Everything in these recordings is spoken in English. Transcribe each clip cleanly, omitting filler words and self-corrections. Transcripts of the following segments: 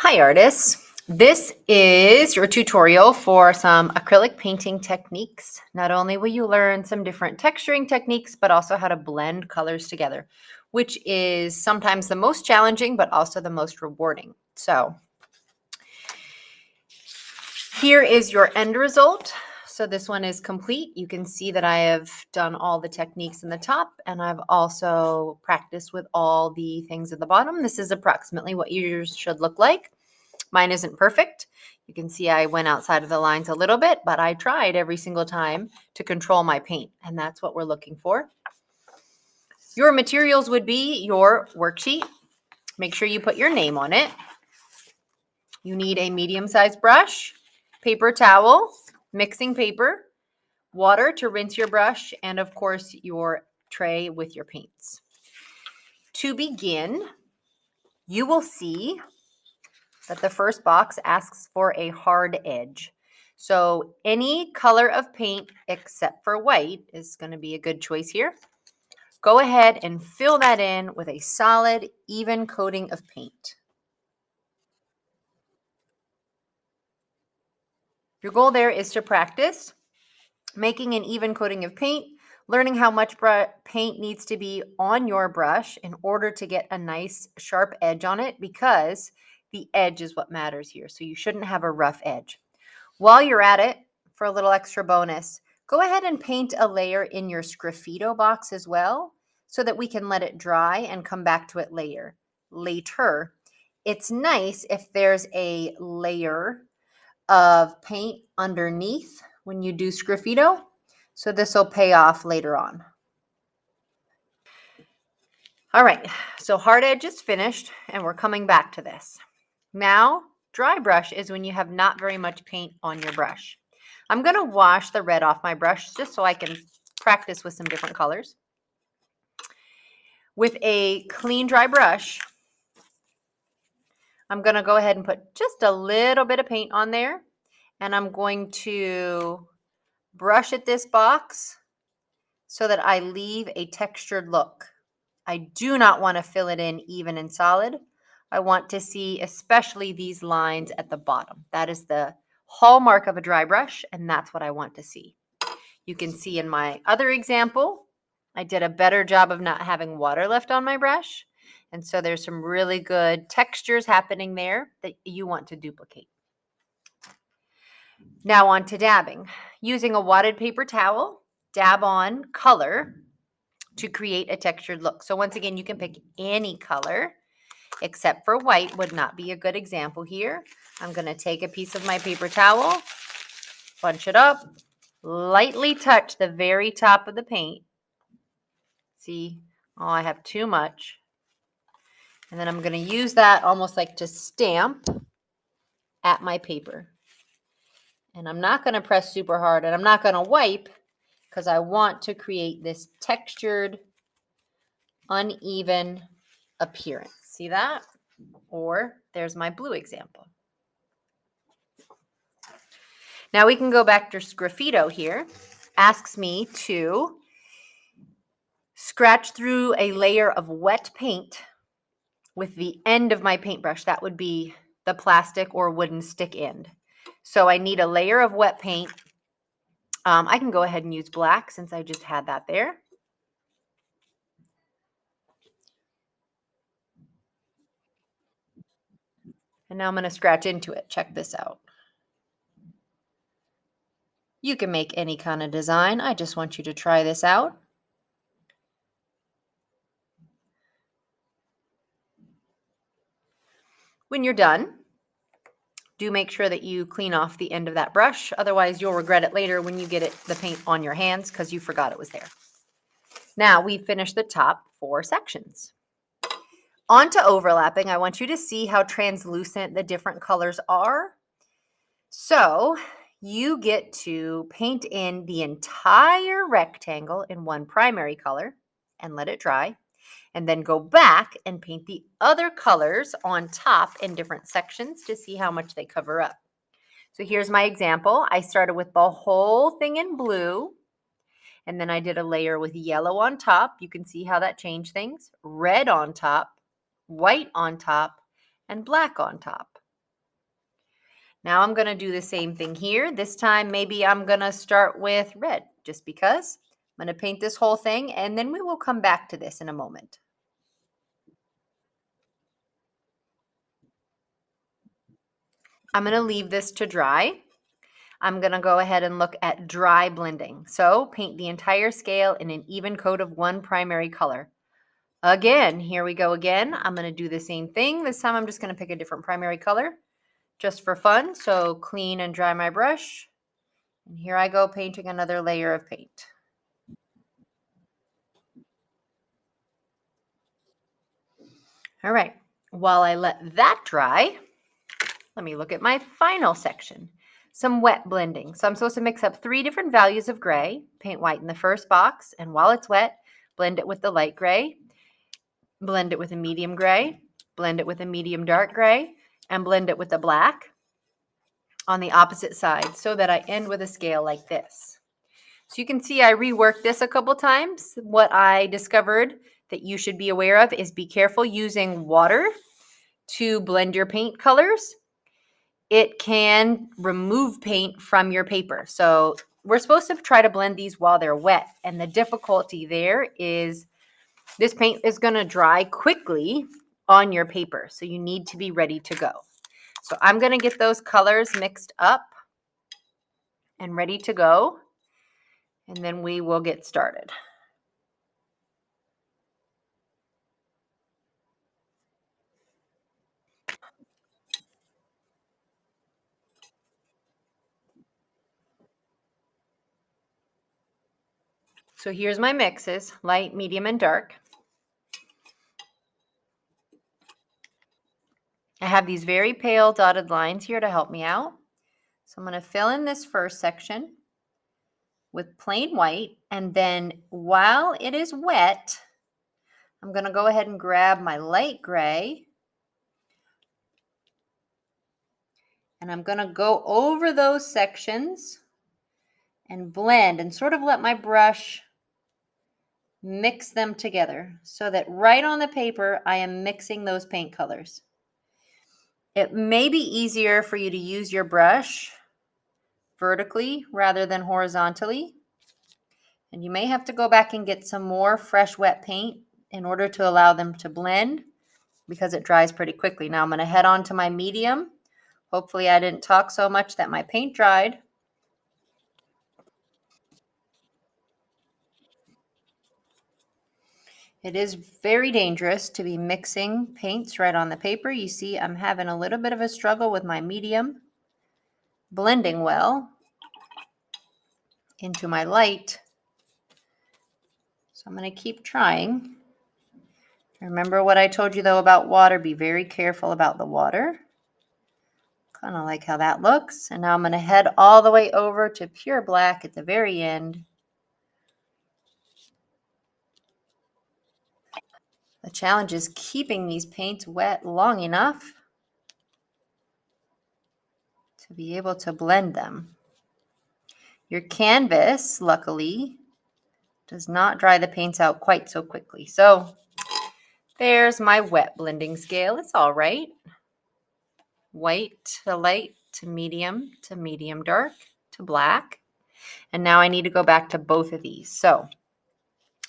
Hi artists, this is your tutorial for some acrylic painting techniques. Not only will you learn some different texturing techniques, but also how to blend colors together, which is sometimes the most challenging, but also the most rewarding. So here is your end result. So this one is complete. You can see that I have done all the techniques in the top, and I've also practiced with all the things at the bottom. This is approximately what yours should look like. Mine isn't perfect. You can see I went outside of the lines a little bit, but I tried every single time to control my paint, and that's what we're looking for. Your materials would be your worksheet. Make sure you put your name on it. You need a medium-sized brush, paper towel, mixing paper, water to rinse your brush, and of course your tray with your paints. To begin, you will see that the first box asks for a hard edge. So any color of paint except for white is going to be a good choice here. Go ahead and fill that in with a solid, even coating of paint. Your goal there is to practice making an even coating of paint, learning how much paint needs to be on your brush in order to get a nice sharp edge on it, because the edge is what matters here. So you shouldn't have a rough edge. While you're at it, for a little extra bonus, go ahead and paint a layer in your Sgraffito box as well, so that we can let it dry and come back to it later. It's nice if there's a layer of paint underneath when you do Sgraffito, so this will pay off later on. All right, so hard edge is finished, and we're coming back to this. Now, dry brush is when you have not very much paint on your brush. I'm going to wash the red off my brush just so I can practice with some different colors. With a clean, dry brush, I'm going to go ahead and put just a little bit of paint on there, and I'm going to brush at this box so that I leave a textured look. I do not want to fill it in even and solid. I want to see especially these lines at the bottom. That is the hallmark of a dry brush, and that's what I want to see. You can see in my other example, I did a better job of not having water left on my brush. And so there's some really good textures happening there that you want to duplicate. Now on to dabbing. Using a wadded paper towel, dab on color to create a textured look. So once again, you can pick any color except for white would not be a good example here. I'm going to take a piece of my paper towel, bunch it up, lightly touch the very top of the paint. See, oh, I have too much. And then I'm going to use that almost like to stamp at my paper. And I'm not going to press super hard, and I'm not going to wipe, because I want to create this textured, uneven appearance. See that? Or there's my blue example. Now we can go back to Sgraffito here. Asks me to scratch through a layer of wet paint with the end of my paintbrush. That would be the plastic or wooden stick end. So I need a layer of wet paint. I can go ahead and use black since I just had that there. And now I'm going to scratch into it. Check this out. You can make any kind of design. I just want you to try this out. When you're done, do make sure that you clean off the end of that brush. Otherwise, you'll regret it later when you get the paint on your hands because you forgot it was there. Now we finished the top 4 sections. On to overlapping. I want you to see how translucent the different colors are. So you get to paint in the entire rectangle in one primary color and let it dry, and then go back and paint the other colors on top in different sections to see how much they cover up. So here's my example. I started with the whole thing in blue, and then I did a layer with yellow on top. You can see how that changed things. Red on top, white on top, and black on top. Now I'm going to do the same thing here. This time, maybe I'm going to start with red just because. I'm going to paint this whole thing and then we will come back to this in a moment. I'm going to leave this to dry. I'm going to go ahead and look at dry blending. So paint the entire scale in an even coat of one primary color. Again, here we go again. I'm going to do the same thing. This time I'm just going to pick a different primary color just for fun. So clean and dry my brush. And here I go painting another layer of paint. All right, while I let that dry, let me look at my final section. Some wet blending. So I'm supposed to mix up 3 different values of gray, paint white in the first box, and while it's wet, blend it with the light gray, blend it with a medium gray, blend it with a medium dark gray, and blend it with the black on the opposite side so that I end with a scale like this. So you can see I reworked this a couple times. What I discovered that you should be aware of is be careful using water to blend your paint colors. It can remove paint from your paper. So we're supposed to try to blend these while they're wet. And the difficulty there is this paint is going to dry quickly on your paper. So you need to be ready to go. So I'm going to get those colors mixed up and ready to go. And then we will get started. So here's my mixes, light, medium, and dark. I have these very pale dotted lines here to help me out. So I'm going to fill in this first section with plain white, and then while it is wet, I'm going to go ahead and grab my light gray, and I'm going to go over those sections and blend and sort of let my brush mix them together so that right on the paper I am mixing those paint colors. It may be easier for you to use your brush vertically rather than horizontally. And you may have to go back and get some more fresh wet paint in order to allow them to blend because it dries pretty quickly. Now I'm going to head on to my medium. Hopefully I didn't talk so much that my paint dried. It is very dangerous to be mixing paints right on the paper. You see I'm having a little bit of a struggle with my medium blending well into my light. So I'm going to keep trying. Remember what I told you though about water. Be very careful about the water. Kind of like how that looks. And now I'm going to head all the way over to pure black at the very end. The challenge is keeping these paints wet long enough to be able to blend them. Your canvas, luckily, does not dry the paints out quite so quickly. So there's my wet blending scale. It's all right. White to light to medium dark to black. And now I need to go back to both of these. So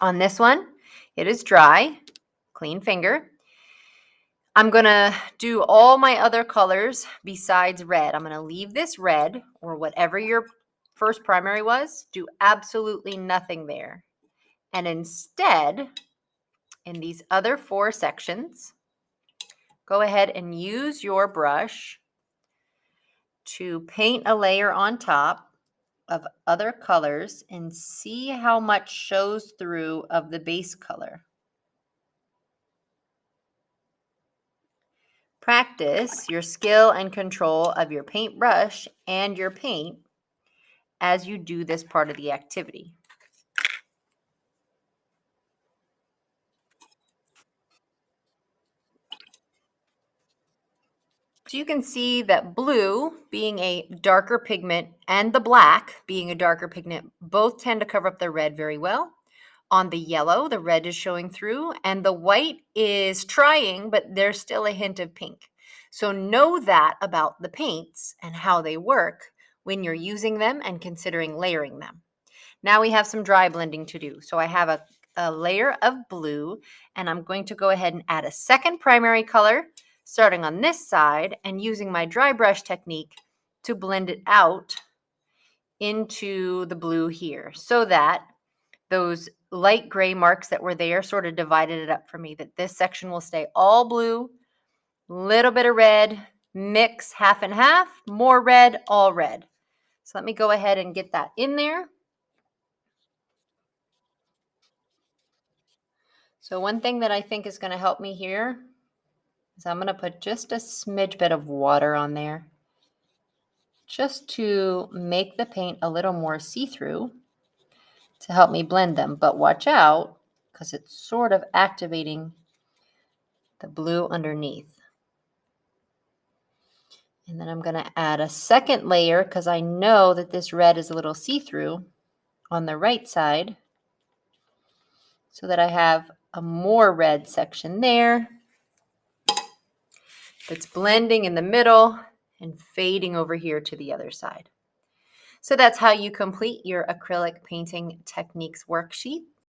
on this one, it is dry, clean finger. I'm going to do all my other colors besides red. I'm going to leave this red or whatever your first primary was, do absolutely nothing there. And instead, in these other 4 sections, go ahead and use your brush to paint a layer on top of other colors and see how much shows through of the base color. Practice your skill and control of your paintbrush and your paint as you do this part of the activity. So you can see that blue being a darker pigment and the black being a darker pigment both tend to cover up the red very well. On the yellow, the red is showing through, and the white is trying, but there's still a hint of pink. So know that about the paints and how they work when you're using them and considering layering them. Now we have some dry blending to do. So I have a layer of blue, and I'm going to go ahead and add a second primary color, starting on this side and using my dry brush technique to blend it out into the blue here, so that those light gray marks that were there sort of divided it up for me, that this section will stay all blue, little bit of red, mix half and half, more red, all red. So let me go ahead and get that in there. So one thing that I think is going to help me here is I'm going to put just a smidge bit of water on there, just to make the paint a little more see-through, to help me blend them. But watch out, because it's sort of activating the blue underneath. And then I'm going to add a second layer, because I know that this red is a little see-through on the right side, so that I have a more red section there that's blending in the middle and fading over here to the other side. So that's how you complete your acrylic painting techniques worksheet.